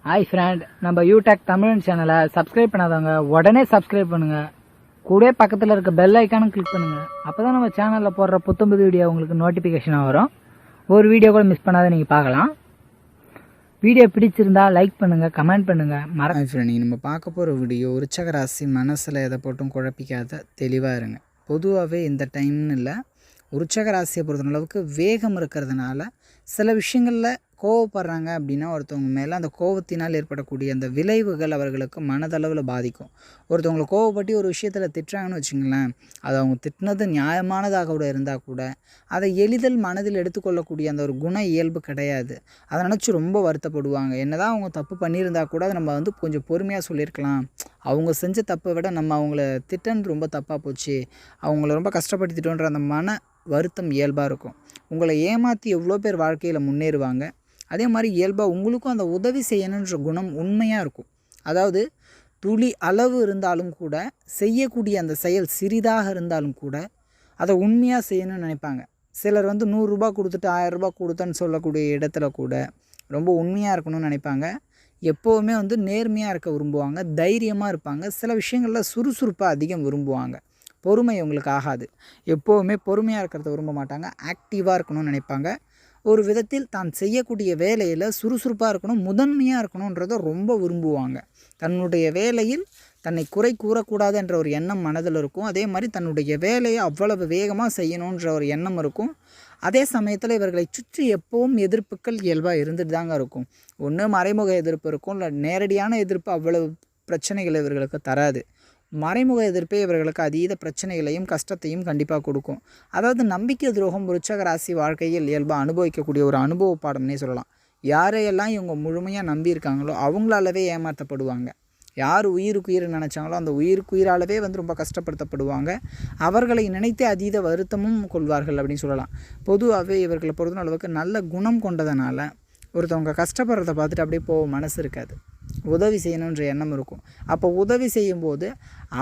Hi friend, நம்ம யூடெக் தமிழ் சேனலை subscribe பண்ணாதவங்க உடனே சப்ஸ்கிரைப் பண்ணுங்க. கூட பக்கத்தில் இருக்க பெல் ஐக்கானும் கிளிக் பண்ணுங்க. அப்பதான் நம்ம சேனலில் போடுற புத்தம்புது வீடியோ உங்களுக்கு நோட்டிஃபிகேஷனாக வரும். ஒரு வீடியோ கூட மிஸ் பண்ணாத நீங்கள் பார்க்கலாம். வீடியோ பிடிச்சிருந்தா லைக் பண்ணுங்க, கமெண்ட் பண்ணுங்க. ஃப்ரெண்ட், நம்ம பார்க்க போகிற வீடியோ விருச்சிக ராசி மனசில் எதை போட்டும் குழப்பிக்காத தெளிவாக இருங்க. பொதுவாகவே இந்த டைம்னு இல்லை, விருச்சிக ராசியை பொறுத்தளவுக்கு வேகம் இருக்கிறதுனால சில விஷயங்களில் கோவப்படுறாங்க அப்படின்னா ஒருத்தவங்க மேலே அந்த கோவத்தினால் ஏற்படக்கூடிய அந்த விளைவுகள் அவர்களுக்கு மனதளவில் பாதிக்கும். ஒருத்தவங்களை கோவப்பட்டு ஒரு விஷயத்தில் திட்டுறாங்கன்னு வச்சுங்களேன், அது அவங்க திட்டினது நியாயமானதாக கூட இருந்தால் கூட அதை எளிதில் மனதில் எடுத்துக்கொள்ளக்கூடிய அந்த ஒரு குண இயல்பு கிடையாது. அதை நினச்சி ரொம்ப வருத்தப்படுவாங்க. என்னதான் அவங்க தப்பு பண்ணியிருந்தா கூட அதை நம்ம கொஞ்சம் பொறுமையாக சொல்லியிருக்கலாம். அவங்க செஞ்ச தப்பை விட நம்ம அவங்கள திட்டன்னு ரொம்ப தப்பாக போச்சு, அவங்கள ரொம்ப கஷ்டப்படுத்திட்டோன்ற அந்த மன வருத்தம் இயல்பாக இருக்கும். உங்களை ஏமாற்றி எவ்வளோ பேர் வாழ்க்கையில் முன்னேறுவாங்க. அதே மாதிரி இயல்பாக உங்களுக்கும் அந்த உதவி செய்யணுன்ற குணம் உண்மையாக இருக்கும். அதாவது துளி அளவு இருந்தாலும் கூட செய்யக்கூடிய அந்த செயல் சிறிதாக இருந்தாலும் கூட அதை உண்மையாக செய்யணும்னு நினைப்பாங்க. சிலர் 100 ரூபா கொடுத்துட்டு 1000 ரூபா கொடுத்தேன்னு சொல்லக்கூடிய இடத்துல கூட ரொம்ப உண்மையாக இருக்கணும்னு நினைப்பாங்க. எப்போவுமே நேர்மையாக இருக்க விரும்புவாங்க, தைரியமாக இருப்பாங்க. சில விஷயங்களில் சுறுசுறுப்பாக அதிகம் விரும்புவாங்க. பொறுமை உங்களுக்கு ஆகாது. எப்போவுமே பொறுமையாக இருக்கிறத விரும்ப மாட்டாங்க, ஆக்டிவாக இருக்கணும்னு நினைப்பாங்க. ஒரு விதத்தில் தான் செய்யக்கூடிய வேலையில் சுறுசுறுப்பாக இருக்கணும், முதன்மையாக இருக்கணுன்றதை ரொம்ப விரும்புவாங்க. தன்னுடைய வேலையில் தன்னை குறை கூறக்கூடாது என்ற ஒரு எண்ணம் மனதில் இருக்கும். அதே மாதிரி தன்னுடைய வேலையை அவ்வளவு வேகமாக செய்யணுன்ற ஒரு எண்ணம் இருக்கும். அதே சமயத்தில் இவர்களை சுற்றி எப்பவும் எதிர்ப்புகள் இயல்பாக இருந்துட்டு தாங்க இருக்கும். ஒன்று மறைமுக எதிர்ப்பு இருக்கும், இல்லை நேரடியான எதிர்ப்பு அவ்வளவு பிரச்சனைகளை இவர்களுக்கு தராது. மறைமுக எதிர்ப்பே இவர்களுக்கு அதீத பிரச்சனைகளையும் கஷ்டத்தையும் கண்டிப்பாக கொடுக்கும். அதாவது நம்பிக்கை துரோகம் விருச்சிக ராசி வாழ்க்கையில் இயல்பாக அனுபவிக்கக்கூடிய ஒரு அனுபவ பாடம்னே சொல்லலாம். யாரையெல்லாம் இவங்க முழுமையாக நம்பியிருக்காங்களோ அவங்களாலவே ஏமாற்றப்படுவாங்க. யார் உயிருக்கு உயிர் நினச்சாங்களோ அந்த உயிருக்கு உயிராலவே ரொம்ப கஷ்டப்படுத்தப்படுவாங்க. அவர்களை நினைத்து அதீத வருத்தமும் கொள்வார்கள் அப்படின்னு சொல்லலாம். பொதுவாகவே இவர்களை பொறுத்த அளவுக்கு நல்ல குணம் கொண்டதனால ஒருத்தவங்க கஷ்டப்படுறத பார்த்துட்டு அப்படியே போக மனசு இருக்காது. உதவி செய்யணுன்ற எண்ணம் இருக்கும். அப்போ உதவி செய்யும்போது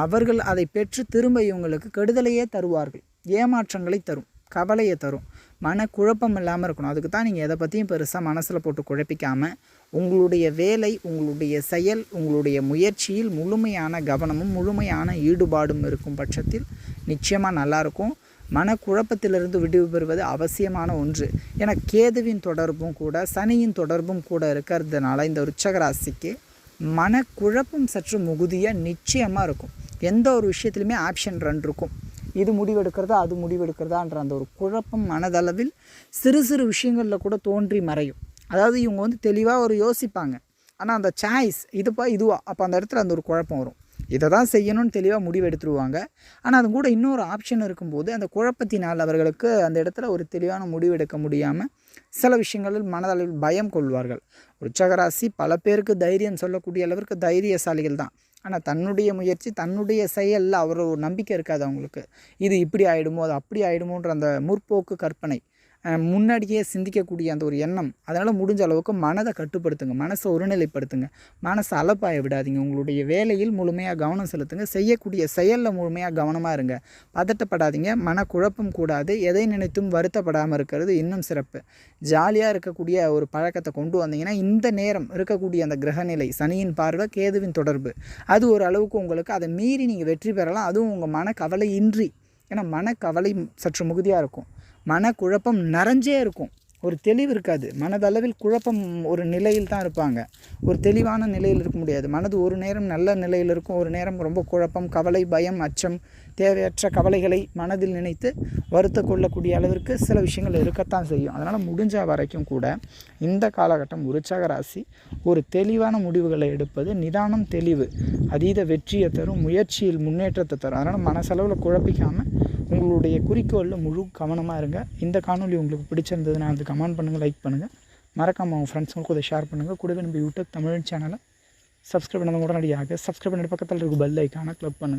அவர்கள் அதை பெற்று திரும்ப இவங்களுக்கு கெடுதலையே தருவார்கள், ஏமாற்றங்களை தரும், கவலையை தரும், மனக்குழப்பம் இல்லாமல் இருக்கணும். அதுக்கு தான் நீங்கள் எதை பற்றியும் பெருசாக மனசில் போட்டு குழப்பிக்காமல் உங்களுடைய வேலை, உங்களுடைய செயல், உங்களுடைய முயற்சியில் முழுமையான கவனமும் முழுமையான ஈடுபாடும் இருக்கும் பட்சத்தில் நிச்சயமாக நல்லாயிருக்கும். மனக்குழப்பத்திலிருந்து விடுவி பெறுவது அவசியமான ஒன்று. ஏன்னா கேதுவின் தொடர்பும் கூட சனியின் தொடர்பும் கூட இருக்கிறதுனால இந்த விருச்சிக ராசிக்கு மனக்குழப்பம் சற்று மிகுதியாக நிச்சயமாக இருக்கும். எந்த ஒரு விஷயத்துலையுமே ஆப்ஷன் 2 இருக்கும். இது முடிவெடுக்கிறதா அது முடிவெடுக்கிறதான்ற அந்த ஒரு குழப்பம் மனதளவில் சிறு சிறு விஷயங்களில் கூட தோன்றி மறையும். அதாவது இவங்க தெளிவாக ஒரு யோசிப்பாங்க, ஆனால் அந்த சாய்ஸ் இதுவா அப்போ அந்த இடத்துல அந்த ஒரு குழப்பம் வரும். இதை தான் செய்யணும்னு தெளிவாக முடிவெடுத்துருவாங்க. ஆனால் அது கூட இன்னொரு ஆப்ஷன் இருக்கும்போது அந்த குழப்பத்தினால் அவர்களுக்கு அந்த இடத்துல ஒரு தெளிவான முடிவெடுக்க முடியாமல் சில விஷயங்களில் மனதளவில் பயம் கொள்வார்கள். விருச்சிக ராசி பல பேருக்கு தைரியம் சொல்லக்கூடிய அளவிற்கு தைரியசாலிகள் தான். ஆனால் தன்னுடைய முயற்சி, தன்னுடைய செயலில் ஒரு நம்பிக்கை இருக்காது அவங்களுக்கு. இது இப்படி ஆகிடுமோ, அது அப்படி ஆகிடுமோன்ற அந்த முற்போக்கு கற்பனை, முன்னாடியே சிந்திக்கக்கூடிய அந்த ஒரு எண்ணம். அதனால் முடிஞ்ச அளவுக்கு மனதை கட்டுப்படுத்துங்க, மனசை ஒருநிலைப்படுத்துங்க, மனசை அலப்பாய விடாதீங்க. உங்களுடைய வேலையில் முழுமையாக கவனம் செலுத்துங்க, செய்யக்கூடிய செயலில் முழுமையாக கவனமாக இருங்க. பதட்டப்படாதீங்க, மனக்குழப்பம் கூடாது. எதை நினைத்தும் வருத்தப்படாமல் இருக்கிறது இன்னும் சிறப்பு. ஜாலியாக இருக்கக்கூடிய ஒரு பழக்கத்தை கொண்டு வந்தீங்கன்னா இந்த நேரம் இருக்கக்கூடிய அந்த கிரகநிலை, சனியின் பார்வை, கேதுவின் தொடர்பு, அது ஒரு அளவுக்கு உங்களுக்கு அதை மீறி நீங்கள் வெற்றி பெறலாம். அதுவும் உங்கள் மனக்கவலை இன்றி. ஏன்னா மனக்கவலை சற்று மிகுதியாக இருக்கும், மனக்குழப்பம் நிறைஞ்சே இருக்கும், ஒரு தெளிவு இருக்காது. மனதளவில் குழப்பம் ஒரு நிலையில் தான் இருப்பாங்க, ஒரு தெளிவான நிலையில் இருக்க முடியாது. மனது ஒரு நேரம் நல்ல நிலையில் இருக்கும், ஒரு நேரம் ரொம்ப குழப்பம், கவலை, பயம், அச்சம், தேவையற்ற கவலைகளை மனதில் நினைத்து வருத்த கொள்ளக்கூடிய அளவிற்கு சில விஷயங்கள் இருக்கத்தான் செய்யும். அதனால் முடிஞ்ச வரைக்கும் கூட இந்த காலகட்டம் விருச்சிக ராசி ஒரு தெளிவான முடிவுகளை எடுப்பது, நிதானம், தெளிவு அதீத வெற்றியை தரும், முயற்சியில் முன்னேற்றத்தை தரும். அதனால் மனசளவில் குழப்பிக்காமல் உங்களுடைய குறிக்கோளில் முழு கவனமாக இருங்க. இந்த காணொலி உங்களுக்கு பிடிச்சிருந்ததுன்னா அது கமெண்ட் பண்ணுங்கள், லைக் பண்ணுங்கள், மறக்காமல் உங்கள் ஃப்ரெண்ட்ஸுங்களுக்கு அதை ஷேர் பண்ணுங்கள். கூடவே நம்ம யூடியூப் தமிழ் சேனலை சப்ஸ்கிரைப் பண்ணாமல் உடனடியாக சப்ஸ்கிரைப் பண்ணி பக்கத்தில் இருக்க பெல் ஐக்கானை கிளிக் பண்ணுங்கள்.